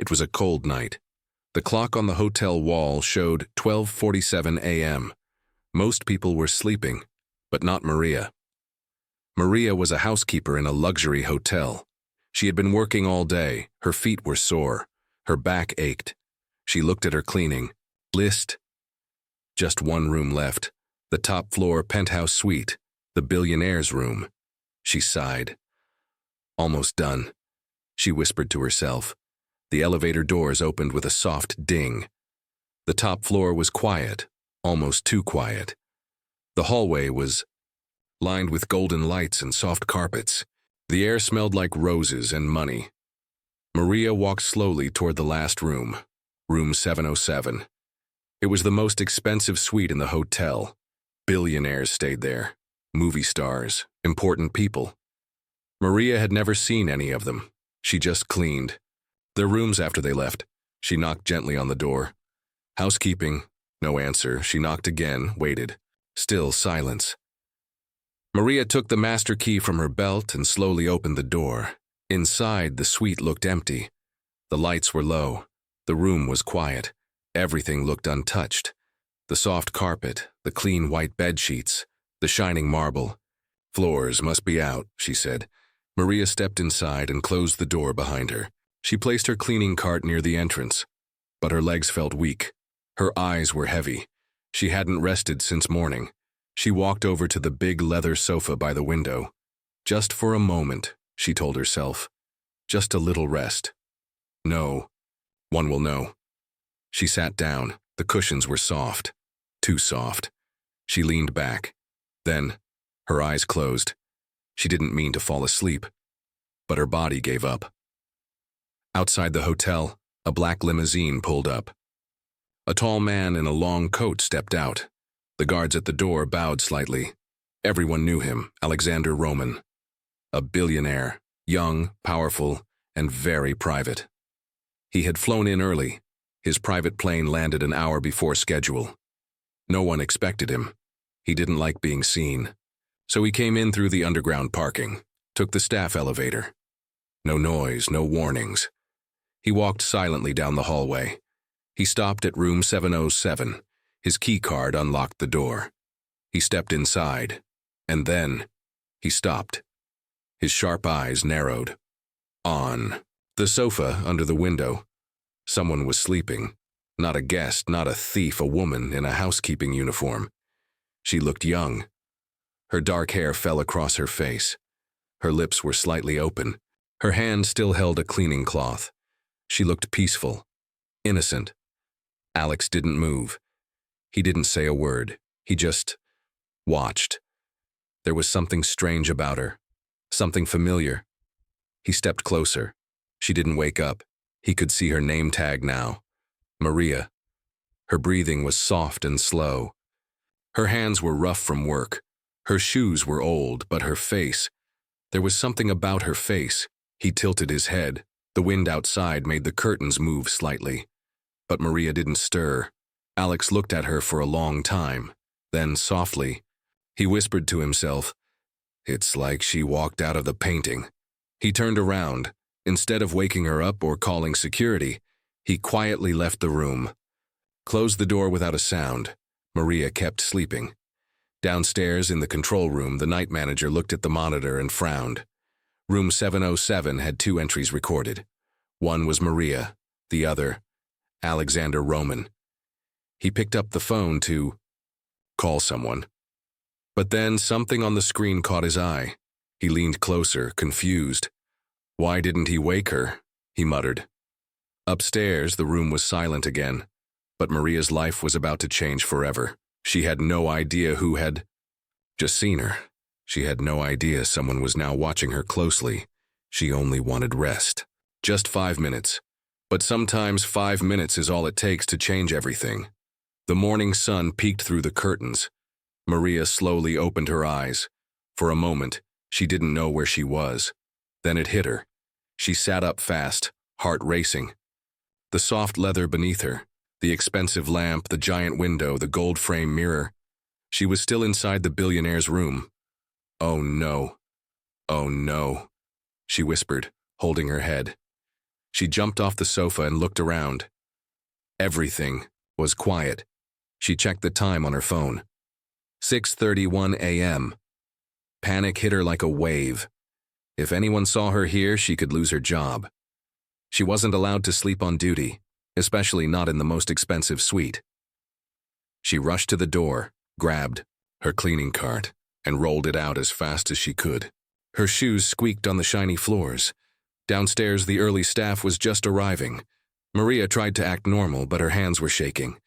It was a cold night. The clock on the hotel wall showed 12:47 a.m. Most people were sleeping, but not Maria. Maria was a housekeeper in a luxury hotel. She had been working all day. Her feet were sore. Her back ached. She looked at her cleaning list. Just one room left, the top-floor penthouse suite, the Billionaire's room. She sighed. Almost done, she whispered to herself. The elevator doors opened with a soft ding. The top floor was quiet, almost too quiet. The hallway was lined with golden lights and soft carpets. The air smelled like roses and money. Maria walked slowly toward the last room, room 707. It was the most expensive suite in the hotel. Billionaires stayed there, movie stars, important people. Maria had never seen any of them. She just cleaned their rooms after they left. She knocked gently on the door. Housekeeping, no answer. She knocked again, waited. Still silence. Maria took the master key from her belt and slowly opened the door. Inside, the suite looked empty. The lights were low. The room was quiet. Everything looked untouched. The soft carpet, the clean white bed sheets, the shining marble. Floors must be out, she said. Maria stepped inside and closed the door behind her. She placed her cleaning cart near the entrance, but her legs felt weak. Her eyes were heavy. She hadn't rested since morning. She walked over to the big leather sofa by the window. Just for a moment, she told herself. Just a little rest. No, one will know. She sat down. The cushions were soft. Too soft. She leaned back. Then, her eyes closed. She didn't mean to fall asleep, but her body gave up. Outside the hotel, a black limousine pulled up. A tall man in a long coat stepped out. The guards at the door bowed slightly. Everyone knew him, Alexander Roman. A billionaire, young, powerful, and very private. He had flown in early. His private plane landed an hour before schedule. No one expected him. He didn't like being seen. So he came in through the underground parking, took the staff elevator. No noise, no warnings. He walked silently down the hallway. He stopped at room 707. His key card unlocked the door. He stepped inside, and then he stopped. His sharp eyes narrowed. On the sofa under the window, someone was sleeping. Not a guest, not a thief, a woman in a housekeeping uniform. She looked young. Her dark hair fell across her face. Her lips were slightly open. Her hand still held a cleaning cloth. She looked peaceful, innocent. Alex didn't move. He didn't say a word. He just watched. There was something strange about her, something familiar. He stepped closer. She didn't wake up. He could see her name tag now. Maria. Her breathing was soft and slow. Her hands were rough from work. Her shoes were old, but her face. There was something about her face. He tilted his head. The wind outside made the curtains move slightly. But Maria didn't stir. Alex looked at her for a long time. Then, softly, he whispered to himself, "It's like she walked out of the painting." He turned around. Instead of waking her up or calling security, he quietly left the room. Closed the door without a sound. Maria kept sleeping. Downstairs in the control room, the night manager looked at the monitor and frowned. Room 707 had 2 entries recorded. One was Maria, the other, Alexander Roman. He picked up the phone to call someone. But then something on the screen caught his eye. He leaned closer, confused. Why didn't he wake her? He muttered. Upstairs, the room was silent again, but Maria's life was about to change forever. She had no idea who had just seen her. She had no idea someone was now watching her closely. She only wanted rest. Just 5 minutes. But sometimes 5 minutes is all it takes to change everything. The morning sun peeked through the curtains. Maria slowly opened her eyes. For a moment, she didn't know where she was. Then it hit her. She sat up fast, heart racing. The soft leather beneath her, the expensive lamp, the giant window, the gold-frame mirror. She was still inside the billionaire's room. "Oh no. Oh no," she whispered, holding her head. She jumped off the sofa and looked around. Everything was quiet. She checked the time on her phone. 6:31 a.m. Panic hit her like a wave. If anyone saw her here, she could lose her job. She wasn't allowed to sleep on duty, especially not in the most expensive suite. She rushed to the door, grabbed her cleaning cart, and rolled it out as fast as she could. Her shoes squeaked on the shiny floors. Downstairs, the early staff was just arriving. Maria tried to act normal, but her hands were shaking.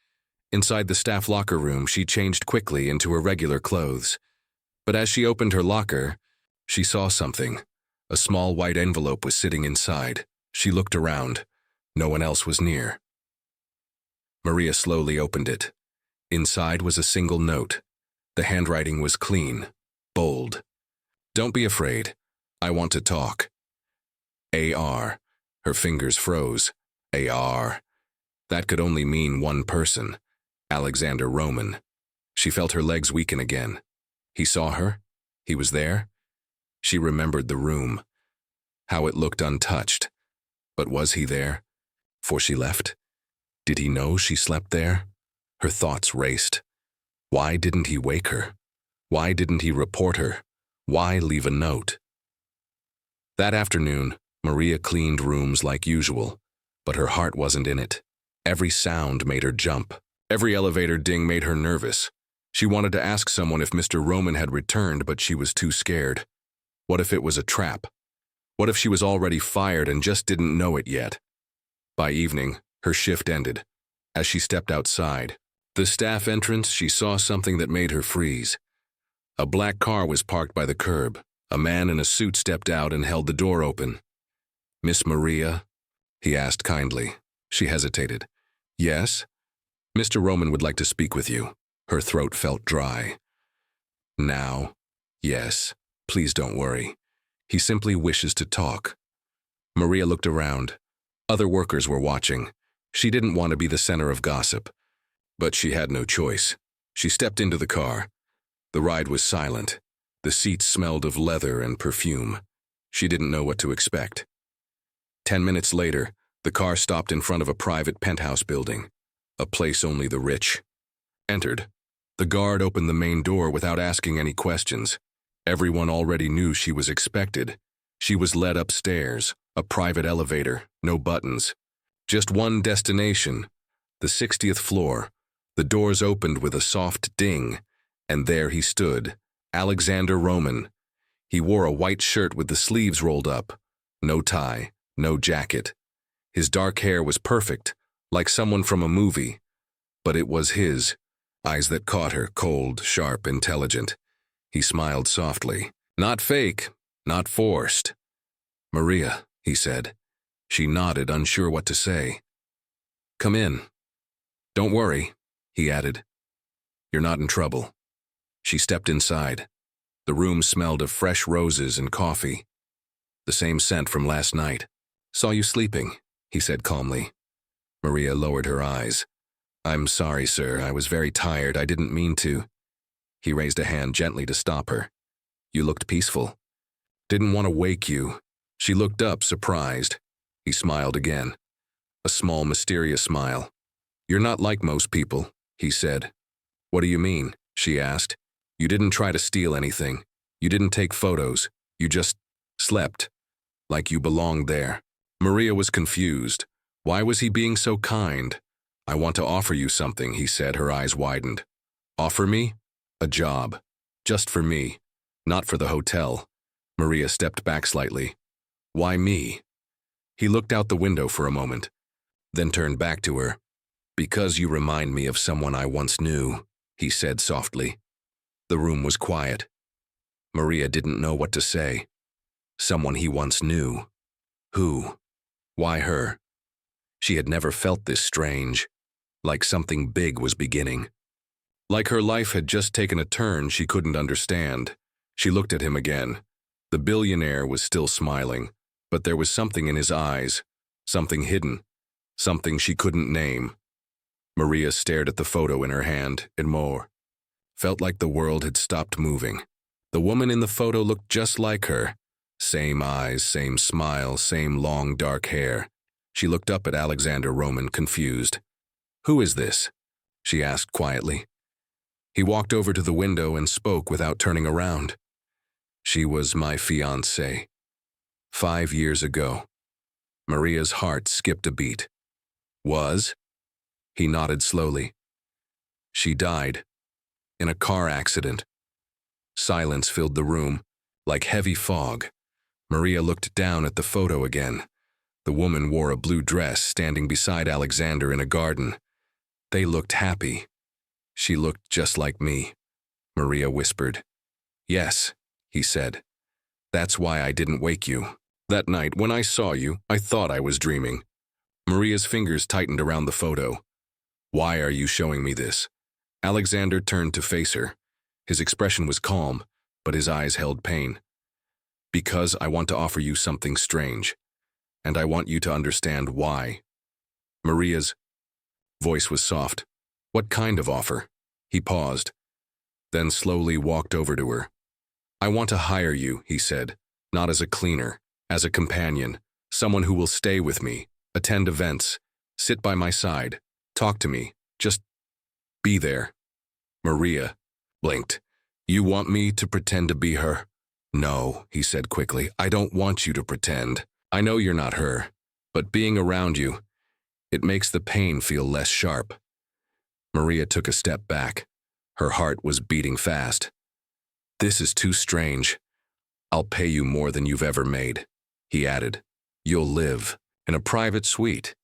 Inside the staff locker room, she changed quickly into her regular clothes. But as she opened her locker, she saw something. A small white envelope was sitting inside. She looked around. No one else was near. Maria slowly opened it. Inside was a single note. The handwriting was clean, bold. "Don't be afraid. I want to talk. A.R." Her fingers froze. A.R. That could only mean one person. Alexander Roman. She felt her legs weaken again. He saw her? He was there? She remembered the room. How it looked untouched. But was he there? For she left? Did he know she slept there? Her thoughts raced. Why didn't he wake her? Why didn't he report her? Why leave a note? That afternoon, Maria cleaned rooms like usual, but her heart wasn't in it. Every sound made her jump. Every elevator ding made her nervous. She wanted to ask someone if Mr. Roman had returned, but she was too scared. What if it was a trap? What if she was already fired and just didn't know it yet? By evening, her shift ended. As she stepped outside, the staff entrance, she saw something that made her freeze. A black car was parked by the curb. A man in a suit stepped out and held the door open. "Miss Maria?" he asked kindly. She hesitated. "Yes?" "Mr. Roman would like to speak with you." Her throat felt dry. "Now?" "Yes. Please don't worry. He simply wishes to talk." Maria looked around. Other workers were watching. She didn't want to be the center of gossip. But she had no choice. She stepped into the car. The ride was silent. The seats smelled of leather and perfume. She didn't know what to expect. 10 minutes later, the car stopped in front of a private penthouse building, a place only the rich entered. The guard opened the main door without asking any questions. Everyone already knew she was expected. She was led upstairs, a private elevator, no buttons. Just one destination, the 60th floor. The doors opened with a soft ding, and there he stood, Alexander Roman. He wore a white shirt with the sleeves rolled up, no tie, no jacket. His dark hair was perfect, like someone from a movie. But it was his, eyes that caught her, cold, sharp, intelligent. He smiled softly. "Not fake, not forced." "Maria," he said. She nodded, unsure what to say. "Come in. Don't worry," he added. "You're not in trouble." She stepped inside. The room smelled of fresh roses and coffee, the same scent from last night. "Saw you sleeping," he said calmly. Maria lowered her eyes. "I'm sorry, sir. I was very tired. I didn't mean to." He raised a hand gently to stop her. "You looked peaceful." "Didn't want to wake you." She looked up, surprised. He smiled again. A small, mysterious smile. "You're not like most people," he said. "What do you mean?" she asked. "You didn't try to steal anything. You didn't take photos. You just slept. Like you belonged there." Maria was confused. Why was he being so kind? "I want to offer you something," he said, her eyes widened. "Offer me?" "A job. Just for me. Not for the hotel." Maria stepped back slightly. "Why me?" He looked out the window for a moment, then turned back to her. "Because you remind me of someone I once knew," he said softly. The room was quiet. Maria didn't know what to say. Someone he once knew. Who? Why her? She had never felt this strange, like something big was beginning. Like her life had just taken a turn she couldn't understand. She looked at him again. The billionaire was still smiling, but there was something in his eyes, something hidden, something she couldn't name. Maria stared at the photo in her hand, and more. Felt like the world had stopped moving. The woman in the photo looked just like her. Same eyes, same smile, same long dark hair. She looked up at Alexander Roman, confused. "Who is this?" she asked quietly. He walked over to the window and spoke without turning around. "She was my fiancée. 5 years ago." Maria's heart skipped a beat. "Was?" He nodded slowly. "She died. In a car accident." Silence filled the room, like heavy fog. Maria looked down at the photo again. The woman wore a blue dress, standing beside Alexander in a garden. They looked happy. "She looked just like me," Maria whispered. "Yes," he said. "That's why I didn't wake you. That night, when I saw you, I thought I was dreaming." Maria's fingers tightened around the photo. "Why are you showing me this?" Alexander turned to face her. His expression was calm, but his eyes held pain. "Because I want to offer you something strange, and I want you to understand why." Maria's voice was soft. "What kind of offer?" He paused, then slowly walked over to her. "I want to hire you," he said, "not as a cleaner, as a companion, someone who will stay with me, attend events, sit by my side, talk to me, just be there." Maria blinked. "You want me to pretend to be her?" "No," he said quickly, "I don't want you to pretend. I know you're not her, but being around you, it makes the pain feel less sharp." Maria took a step back. Her heart was beating fast. "This is too strange. I'll pay you more than you've ever made," he added. "You'll live in a private suite.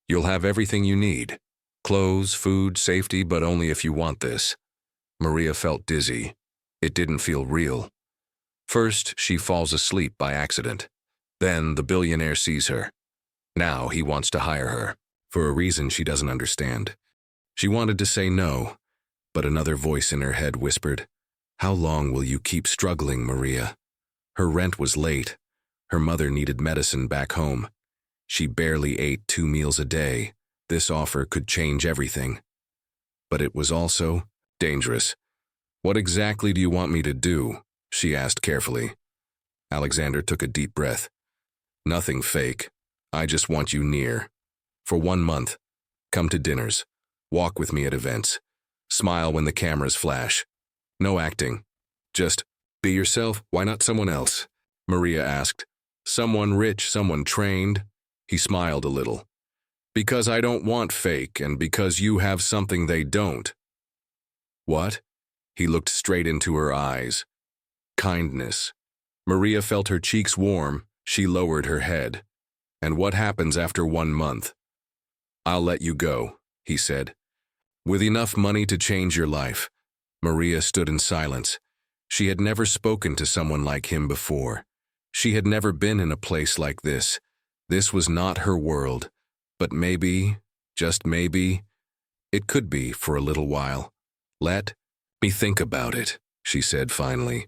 You'll have everything you need. Clothes, food, safety, but only if you want this." Maria felt dizzy. It didn't feel real. First, she falls asleep by accident. Then the billionaire sees her. Now he wants to hire her, for a reason she doesn't understand. She wanted to say no, but another voice in her head whispered, "How long will you keep struggling, Maria?" Her rent was late. Her mother needed medicine back home. She barely ate 2 meals a day. This offer could change everything. But it was also dangerous. "What exactly do you want me to do?" she asked carefully. Alexander took a deep breath. "Nothing fake. I just want you near. For 1 month. Come to dinners. Walk with me at events. Smile when the cameras flash. No acting. Just be yourself. Why not someone else?" Maria asked. "Someone rich, someone trained." He smiled a little. "Because I don't want fake, and because you have something they don't." "What?" He looked straight into her eyes. "Kindness." Maria felt her cheeks warm. She lowered her head. "And what happens after 1 month?" "I'll let you go," he said. "With enough money to change your life." Maria stood in silence. She had never spoken to someone like him before. She had never been in a place like this. This was not her world. But maybe, just maybe, it could be for a little while. "Let me think about it," she said finally.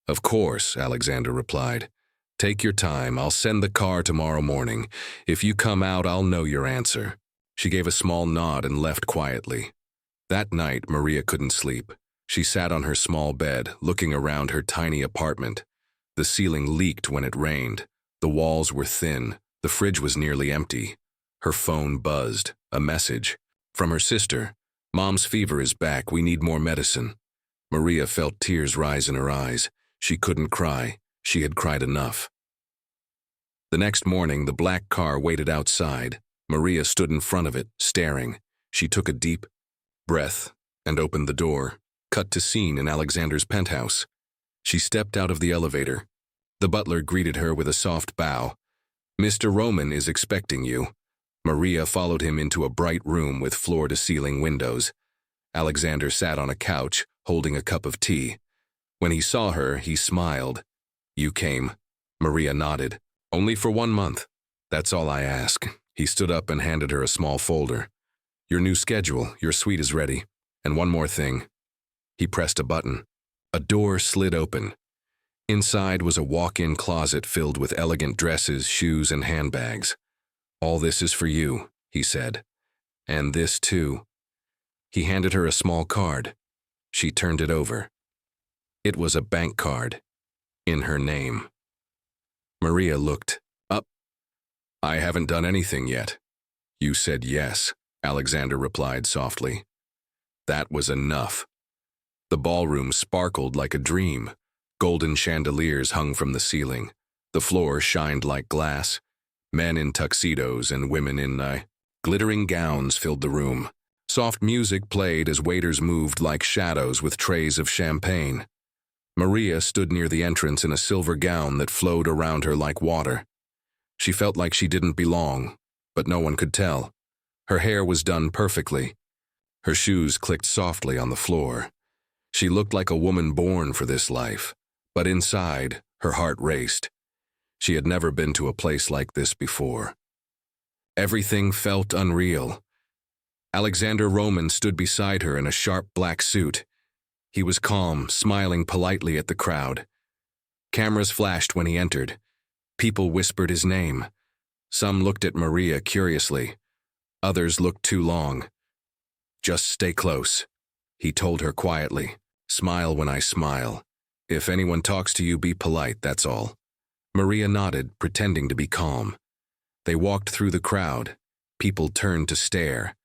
"Of course," Alexander replied. "Take your time. I'll send the car tomorrow morning. If you come out, I'll know your answer." She gave a small nod and left quietly. That night, Maria couldn't sleep. She sat on her small bed, looking around her tiny apartment. The ceiling leaked when it rained. The walls were thin. The fridge was nearly empty. Her phone buzzed. A message. From her sister. "Mom's fever is back. We need more medicine." Maria felt tears rise in her eyes. She couldn't cry. She had cried enough. The next morning, the black car waited outside. Maria stood in front of it, staring. She took a deep breath and opened the door. Cut to scene in Alexander's penthouse. She stepped out of the elevator. The butler greeted her with a soft bow. "Mr. Roman is expecting you." Maria followed him into a bright room with floor-to-ceiling windows. Alexander sat on a couch, holding a cup of tea. When he saw her, he smiled. "You came." Maria nodded. "Only for 1 month. That's all I ask." He stood up and handed her a small folder. "Your new schedule, your suite is ready. And one more thing." He pressed a button. A door slid open. Inside was a walk-in closet filled with elegant dresses, shoes, and handbags. "All this is for you," he said. "And this too." He handed her a small card. She turned it over. It was a bank card, in her name. Maria looked up. I haven't done anything yet. You said yes, Alexander replied softly. That was enough. The ballroom sparkled like a dream. Golden chandeliers hung from the ceiling. The floor shined like glass. Men in tuxedos and women in glittering gowns filled the room. Soft music played as waiters moved like shadows with trays of champagne. Maria stood near the entrance in a silver gown that flowed around her like water. She felt like she didn't belong, but no one could tell. Her hair was done perfectly. Her shoes clicked softly on the floor. She looked like a woman born for this life, but inside, her heart raced. She had never been to a place like this before. Everything felt unreal. Alexander Roman stood beside her in a sharp black suit. He was calm, smiling politely at the crowd. Cameras flashed when he entered. People whispered his name. Some looked at Maria curiously. Others looked too long. Just stay close, he told her quietly. Smile when I smile. If anyone talks to you, be polite, that's all. Maria nodded, pretending to be calm. They walked through the crowd. People turned to stare.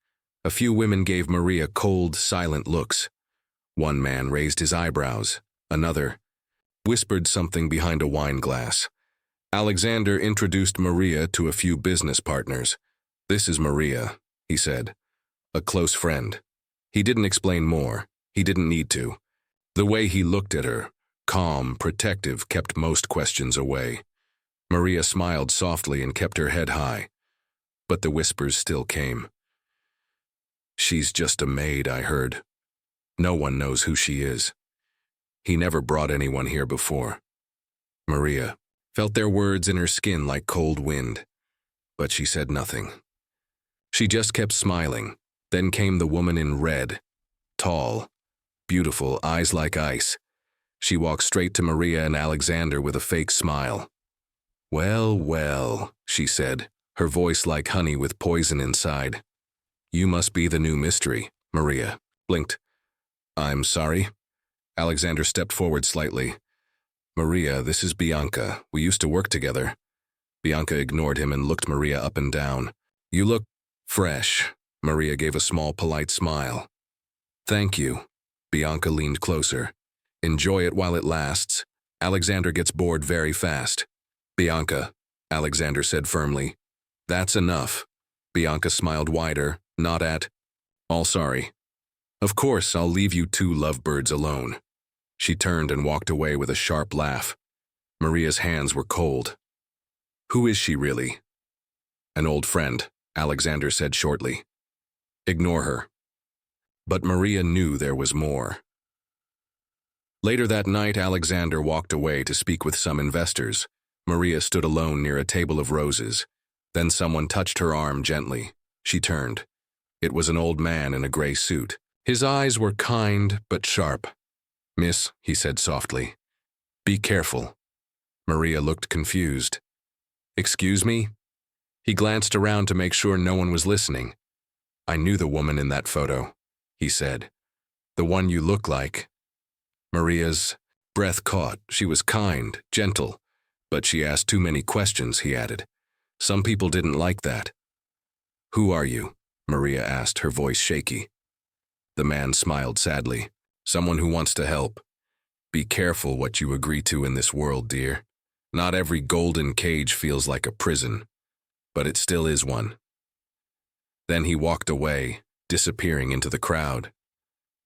A few women gave Maria cold, silent looks. One man raised his eyebrows. Another whispered something behind a wine glass. Alexander introduced Maria to a few business partners. This is Maria, he said. A close friend. He didn't explain more. He didn't need to. The way he looked at her, calm, protective, kept most questions away. Maria smiled softly and kept her head high. But the whispers still came. She's just a maid, I heard. No one knows who she is. He never brought anyone here before. Maria felt their words in her skin like cold wind, but she said nothing. She just kept smiling. Then came the woman in red. Tall, beautiful, eyes like ice. She walked straight to Maria and Alexander with a fake smile. Well, well, she said, her voice like honey with poison inside. You must be the new mystery, Maria blinked. I'm sorry. Alexander stepped forward slightly. Maria, this is Bianca. We used to work together. Bianca ignored him and looked Maria up and down. You look fresh. Maria gave a small, polite smile. Thank you. Bianca leaned closer. Enjoy it while it lasts. Alexander gets bored very fast. Bianca, Alexander said firmly. That's enough. Bianca smiled wider, not at all sorry. Of course, I'll leave you two lovebirds alone. She turned and walked away with a sharp laugh. Maria's hands were cold. Who is she really? An old friend, Alexander said shortly. Ignore her. But Maria knew there was more. Later that night, Alexander walked away to speak with some investors. Maria stood alone near a table of roses. Then someone touched her arm gently. She turned. It was an old man in a gray suit. His eyes were kind but sharp. Miss, he said softly. Be careful. Maria looked confused. Excuse me? He glanced around to make sure no one was listening. I knew the woman in that photo, he said. The one you look like. Maria's breath caught. She was kind, gentle, but she asked too many questions, he added. Some people didn't like that. Who are you? Maria asked, her voice shaky. The man smiled sadly. Someone who wants to help. Be careful what you agree to in this world, dear. Not every golden cage feels like a prison, but it still is one. Then he walked away, disappearing into the crowd.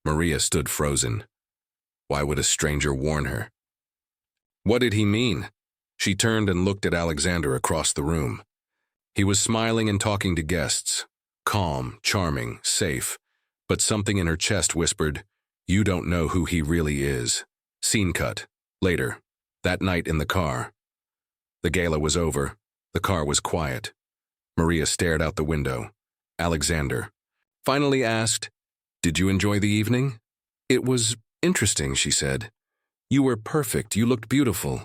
Maria stood frozen. Why would a stranger warn her? What did he mean? She turned and looked at Alexander across the room. He was smiling and talking to guests. Calm, charming, safe. But something in her chest whispered, You don't know who he really is. Scene cut. Later. That night in the car. The gala was over. The car was quiet. Maria stared out the window. Alexander finally asked, Did you enjoy the evening? It was interesting, she said. You were perfect. You looked beautiful.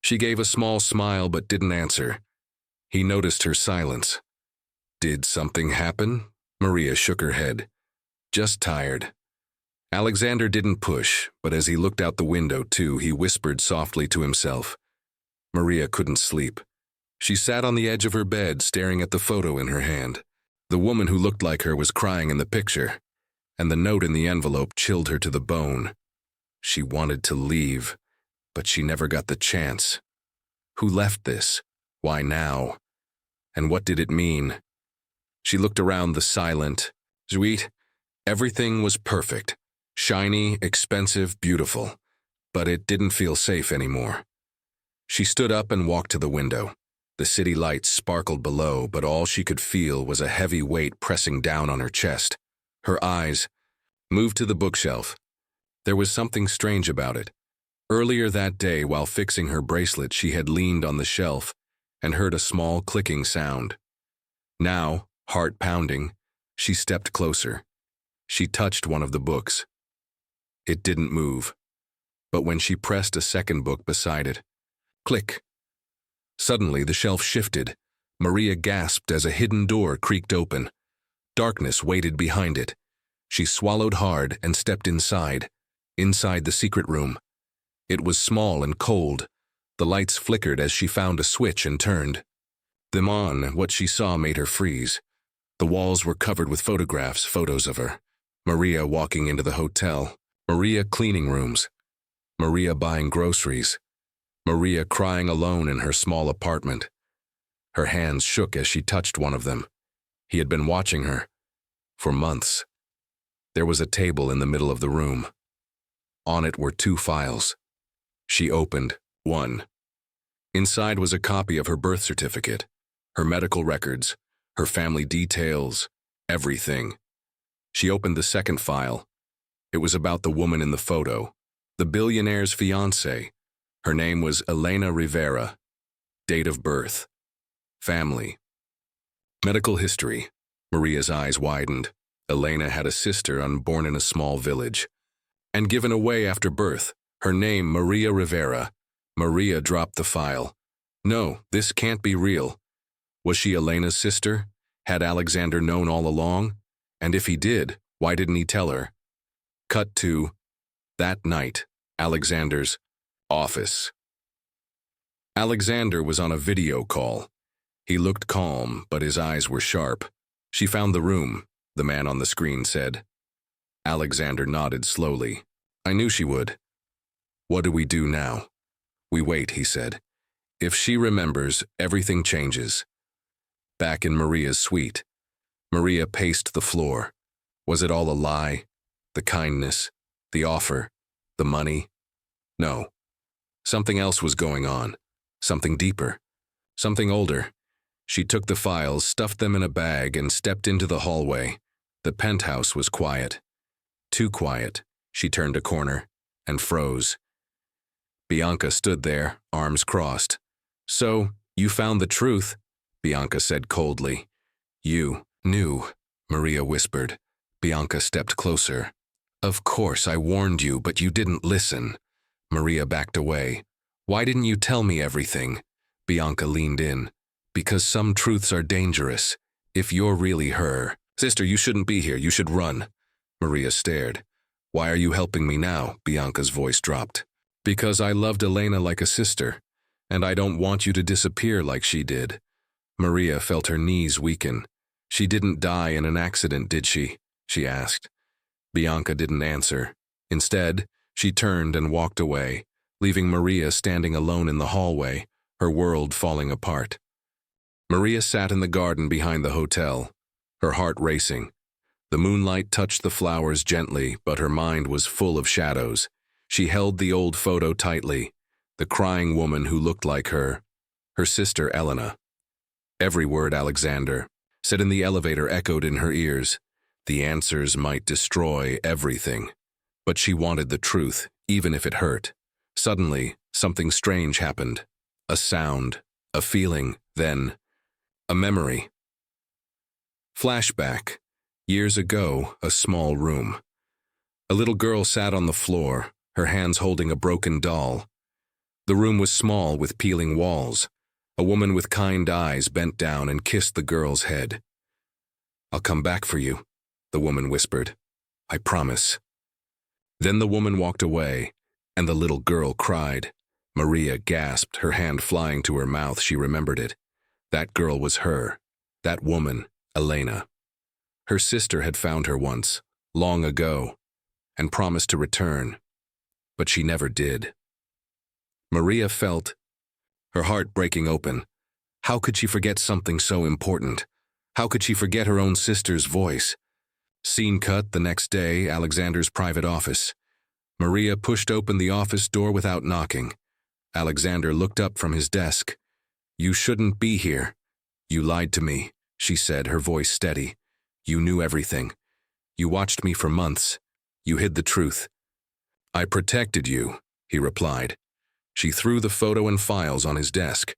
She gave a small smile but didn't answer. He noticed her silence. Did something happen? Maria shook her head. Just tired. Alexander didn't push, but as he looked out the window too, he whispered softly to himself. Maria couldn't sleep. She sat on the edge of her bed, staring at the photo in her hand. The woman who looked like her was crying in the picture, and the note in the envelope chilled her to the bone. She wanted to leave, but she never got the chance. Who left this? Why now? And what did it mean? She looked around the silent suite. Everything was perfect. Shiny, expensive, beautiful. But it didn't feel safe anymore. She stood up and walked to the window. The city lights sparkled below, but all she could feel was a heavy weight pressing down on her chest. Her eyes moved to the bookshelf. There was something strange about it. Earlier that day, while fixing her bracelet, she had leaned on the shelf and heard a small clicking sound. Now, heart pounding, she stepped closer. She touched one of the books. It didn't move. But when she pressed a second book beside it, click. Suddenly, the shelf shifted. Maria gasped as a hidden door creaked open. Darkness waited behind it. She swallowed hard and stepped inside the secret room. It was small and cold. The lights flickered as she found a switch and turned them on. What she saw made her freeze. The walls were covered with photos of her. Maria walking into the hotel. Maria cleaning rooms. Maria buying groceries. Maria crying alone in her small apartment. Her hands shook as she touched one of them. He had been watching her for months. There was a table in the middle of the room. On it were 2 files. She opened one. Inside was a copy of her birth certificate, her medical records, her family details, everything. She opened the second file. It was about the woman in the photo, the billionaire's fiancée. Her name was Elena Rivera. Date of birth. Family. Medical history. Maria's eyes widened. Elena had a sister unborn in a small village and given away after birth. Her name, Maria Rivera. Maria dropped the file. No, this can't be real. Was she Elena's sister? Had Alexander known all along? And if he did, why didn't he tell her? Cut to that night, Alexander's office. Alexander was on a video call. He looked calm, but his eyes were sharp. She found the room, the man on the screen said. Alexander nodded slowly. I knew she would. What do we do now? We wait, he said. If she remembers, everything changes. Back in Maria's suite, Maria paced the floor. Was it all a lie? The kindness, the offer, the money? No. Something else was going on. Something deeper. Something older. She took the files, stuffed them in a bag, and stepped into the hallway. The penthouse was quiet. Too quiet. She turned a corner and froze. Bianca stood there, arms crossed. So, you found the truth, Bianca said coldly. You knew, Maria whispered. Bianca stepped closer. Of course, I warned you, but you didn't listen. Maria backed away. Why didn't you tell me everything? Bianca leaned in. Because some truths are dangerous. If you're really her. Sister, you shouldn't be here. You should run. Maria stared. Why are you helping me now? Bianca's voice dropped. Because I loved Elena like a sister, and I don't want you to disappear like she did. Maria felt her knees weaken. She didn't die in an accident, did she? She asked. Bianca didn't answer. Instead, she turned and walked away, leaving Maria standing alone in the hallway, her world falling apart. Maria sat in the garden behind the hotel, her heart racing. The moonlight touched the flowers gently, but her mind was full of shadows. She held the old photo tightly, the crying woman who looked like her sister Elena. Every word Alexander said in the elevator echoed in her ears. The answers might destroy everything. But she wanted the truth, even if it hurt. Suddenly, something strange happened. A sound, a feeling, then a memory. Flashback. Years ago, a small room. A little girl sat on the floor, her hands holding a broken doll. The room was small with peeling walls. A woman with kind eyes bent down and kissed the girl's head. I'll come back for you, the woman whispered. I promise. Then the woman walked away, and the little girl cried. Maria gasped, her hand flying to her mouth. She remembered it. That girl was her. That woman, Elena. Her sister had found her once, long ago, and promised to return, but she never did. Maria felt her heart breaking open. How could she forget something so important? How could she forget her own sister's voice? Scene cut the next day, Alexander's private office. Maria pushed open the office door without knocking. Alexander looked up from his desk. "You shouldn't be here. You lied to me," she said, her voice steady. "You knew everything. You watched me for months. You hid the truth." "I protected you," he replied. She threw the photo and files on his desk.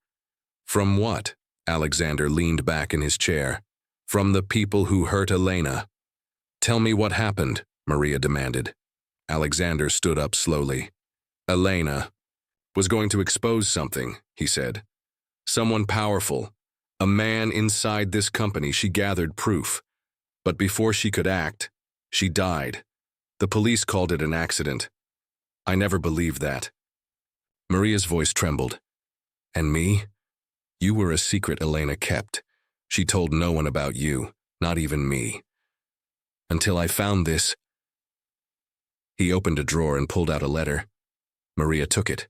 "From what?" Alexander leaned back in his chair. "From the people who hurt Elena." "Tell me what happened," Maria demanded. Alexander stood up slowly. "Elena was going to expose something," he said. "Someone powerful. A man inside this company. She gathered proof. But before she could act, she died. The police called it an accident. I never believed that." Maria's voice trembled. "And me? You were a secret Elena kept. She told no one about you, not even me. Until I found this." He opened a drawer and pulled out a letter. Maria took it.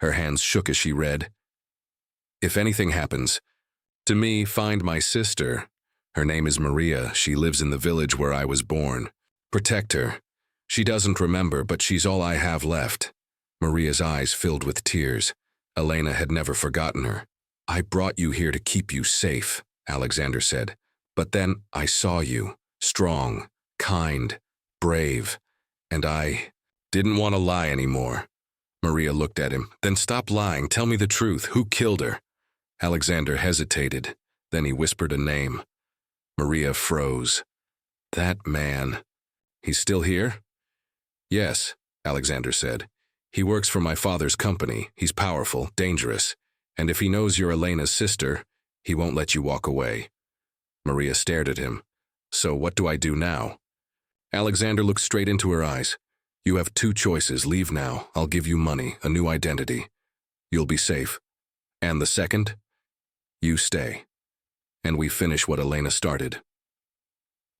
Her hands shook as she read. "If anything happens, to me, find my sister. Her name is Maria. She lives in the village where I was born. Protect her. She doesn't remember, but she's all I have left." Maria's eyes filled with tears. Elena had never forgotten her. "I brought you here to keep you safe," Alexander said. "But then I saw you, strong, kind, brave, and I didn't want to lie anymore." Maria looked at him. "Then stop lying. Tell me the truth. Who killed her?" Alexander hesitated. Then he whispered a name. Maria froze. "That man. He's still here?" "Yes," Alexander said. "He works for my father's company. He's powerful, dangerous, and if he knows you're Elena's sister, he won't let you walk away." Maria stared at him. "So what do I do now?" Alexander looked straight into her eyes. "You have two choices. Leave now. I'll give you money, a new identity. You'll be safe. And the second? You stay. And we finish what Elena started."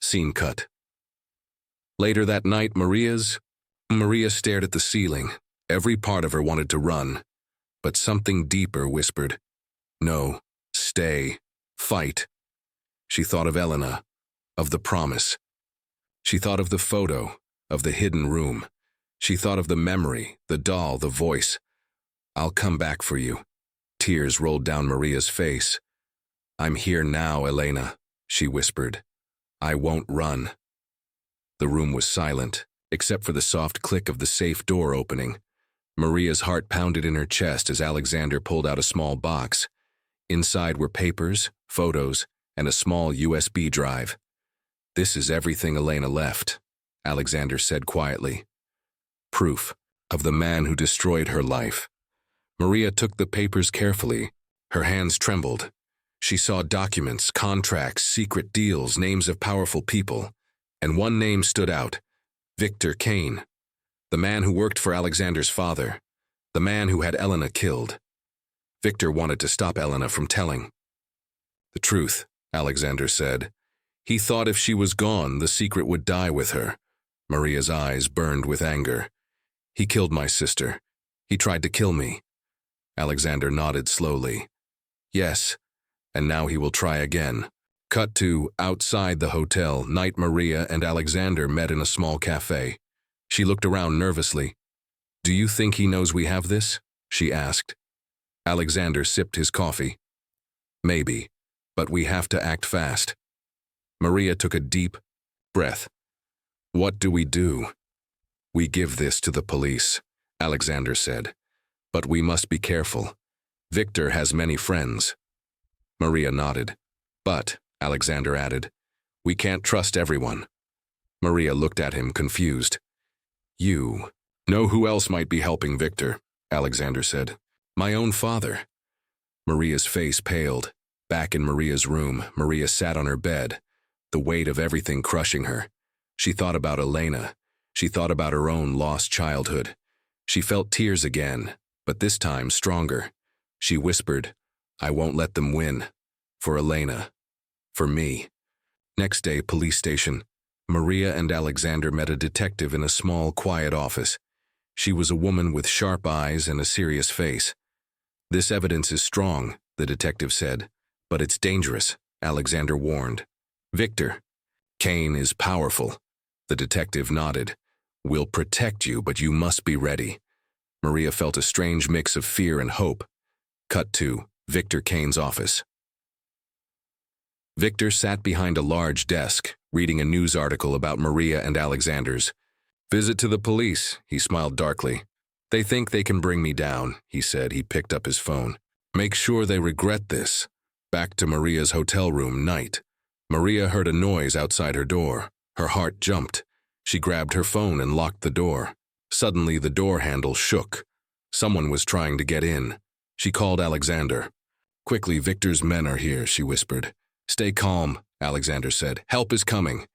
Scene cut. Later that night, Maria stared at the ceiling. Every part of her wanted to run. But something deeper whispered, "No, stay, fight." She thought of Elena, of the promise. She thought of the photo, of the hidden room. She thought of the memory, the doll, the voice. "I'll come back for you." Tears rolled down Maria's face. "I'm here now, Elena," she whispered. "I won't run." The room was silent, except for the soft click of the safe door opening. Maria's heart pounded in her chest as Alexander pulled out a small box. Inside were papers, photos, and a small USB drive. "This is everything Elena left," Alexander said quietly. "Proof of the man who destroyed her life." Maria took the papers carefully. Her hands trembled. She saw documents, contracts, secret deals, names of powerful people. And one name stood out: Victor Kane. The man who worked for Alexander's father. The man who had Elena killed. Victor wanted to stop Elena from telling the truth, Alexander said. He thought if she was gone, the secret would die with her. Maria's eyes burned with anger. "He killed my sister. He tried to kill me." Alexander nodded slowly. "Yes, and now he will try again." Cut to outside the hotel. Night. Maria and Alexander met in a small cafe. She looked around nervously. "Do you think he knows we have this?" she asked. Alexander sipped his coffee. "Maybe, but we have to act fast." Maria took a deep breath. "What do we do?" "We give this to the police," Alexander said. "But we must be careful. Victor has many friends." Maria nodded. "But," Alexander added, "we can't trust everyone." Maria looked at him, confused. "You know who else might be helping Victor?" Alexander said. "My own father." Maria's face paled. Back in Maria's room, Maria sat on her bed, the weight of everything crushing her. She thought about Elena. She thought about her own lost childhood. She felt tears again, but this time stronger. She whispered, "I won't let them win. For Elena. For me. Next day, police station. Maria and Alexander met a detective in a small, quiet office. She was a woman with sharp eyes and a serious face. "This evidence is strong," the detective said, "but it's dangerous," Alexander warned. "Victor, Kane is powerful." The detective nodded. "We'll protect you, but you must be ready." Maria felt a strange mix of fear and hope. Cut to Victor Kane's office. Victor sat behind a large desk, reading a news article about Maria and Alexander's. "Visit to the police," he smiled darkly. "They think they can bring me down," he said. He picked up his phone. "Make sure they regret this." Back to Maria's hotel room, night. Maria heard a noise outside her door. Her heart jumped. She grabbed her phone and locked the door. Suddenly, the door handle shook. Someone was trying to get in. She called Alexander. "Quickly, Victor's men are here," she whispered. "Stay calm," Alexander said. "Help is coming."